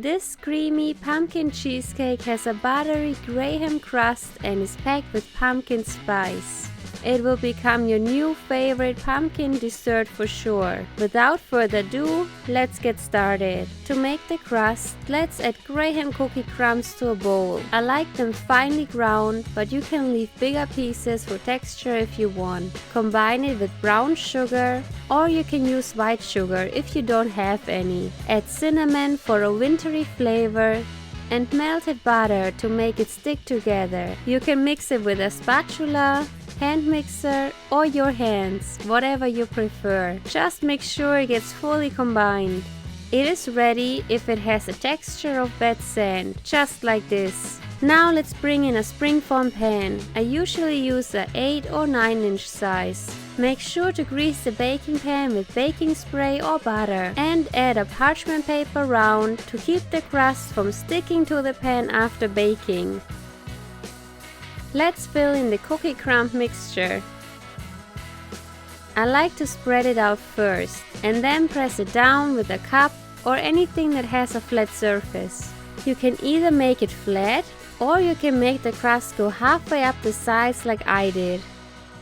This creamy pumpkin cheesecake has a buttery graham crust and is packed with pumpkin spice. It will become your new favorite pumpkin dessert for sure. Without further ado, let's get started. To make the crust, let's add graham cookie crumbs to a bowl. I like them finely ground, but you can leave bigger pieces for texture if you want. Combine it with brown sugar, or you can use white sugar if you don't have any. Add cinnamon for a wintry flavor and melted butter to make it stick together. You can mix it with a spatula, hand mixer, or your hands, whatever you prefer. Just make sure it gets fully combined. It is ready if it has a texture of wet sand, just like this. Now let's bring in a springform pan. I usually use a 8 or 9 inch size. Make sure to grease the baking pan with baking spray or butter and add a parchment paper round to keep the crust from sticking to the pan after baking. Let's fill in the cookie crumb mixture. I like to spread it out first and then press it down with a cup or anything that has a flat surface. You can either make it flat or you can make the crust go halfway up the sides like I did.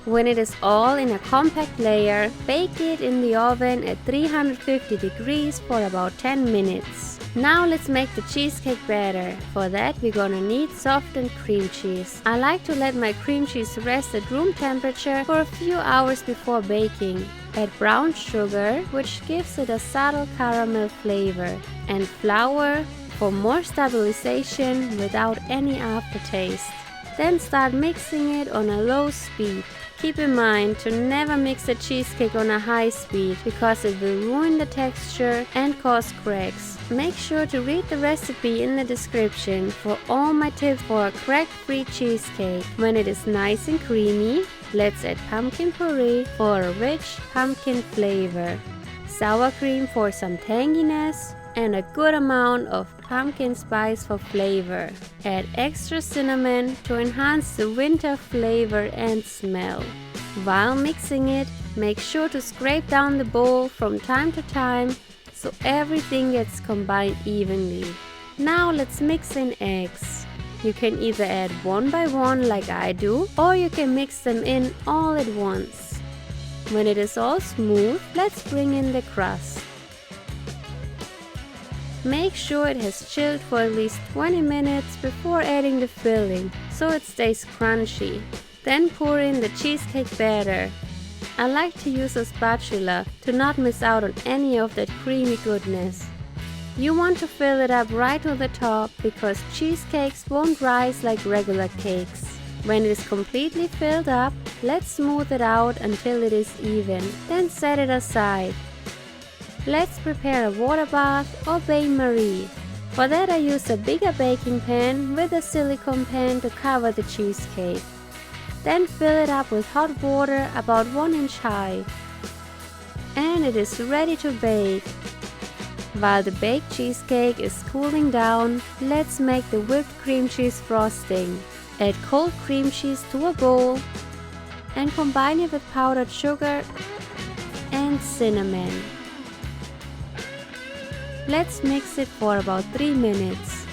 When it is all in a compact layer, bake it in the oven at 350 degrees for about 10 minutes. Now let's make the cheesecake batter. For that we're gonna need softened cream cheese. I like to let my cream cheese rest at room temperature for a few hours before baking. Add brown sugar, which gives it a subtle caramel flavor, and flour for more stabilization without any aftertaste. Then start mixing it on a low speed. Keep in mind to never mix a cheesecake on a high speed because it will ruin the texture and cause cracks. Make sure to read the recipe in the description for all my tips for a crack-free cheesecake. When it is nice and creamy, let's add pumpkin puree for a rich pumpkin flavor, sour cream for some tanginess, and a good amount of pumpkin spice for flavor. Add extra cinnamon to enhance the winter flavor and smell. While mixing it, make sure to scrape down the bowl from time to time so everything gets combined evenly. Now let's mix in eggs. You can either add one by one like I do, or you can mix them in all at once. When it is all smooth, let's bring in the crust. Make sure it has chilled for at least 20 minutes before adding the filling, so it stays crunchy. Then pour in the cheesecake batter. I like to use a spatula to not miss out on any of that creamy goodness. You want to fill it up right to the top because cheesecakes won't rise like regular cakes. When it is completely filled up, let's smooth it out until it is even, then set it aside. Let's prepare a water bath or bain-marie. For that I use a bigger baking pan with a silicone pan to cover the cheesecake. Then fill it up with hot water about 1 inch high. And it is ready to bake. While the baked cheesecake is cooling down, let's make the whipped cream cheese frosting. Add cold cream cheese to a bowl and combine it with powdered sugar and cinnamon. Let's mix it for about 3 minutes.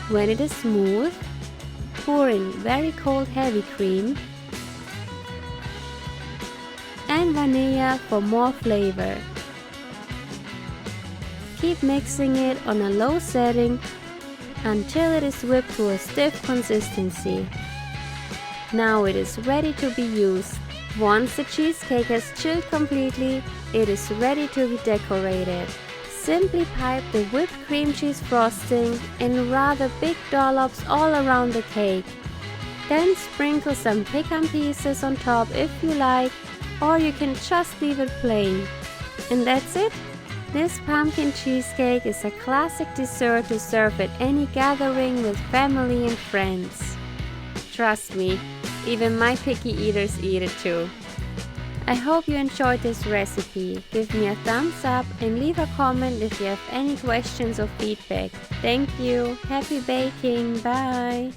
When it is smooth, pour in very cold heavy cream and vanilla for more flavor. Keep mixing it on a low setting until it is whipped to a stiff consistency. Now it is ready to be used. Once the cheesecake has chilled completely, it is ready to be decorated. Simply pipe the whipped cream cheese frosting in rather big dollops all around the cake. Then sprinkle some pecan pieces on top if you like, or you can just leave it plain. And that's it! This pumpkin cheesecake is a classic dessert to serve at any gathering with family and friends. Trust me, even my picky eaters eat it too. I hope you enjoyed this recipe. Give me a thumbs up and leave a comment if you have any questions or feedback. Thank you. Happy baking. Bye.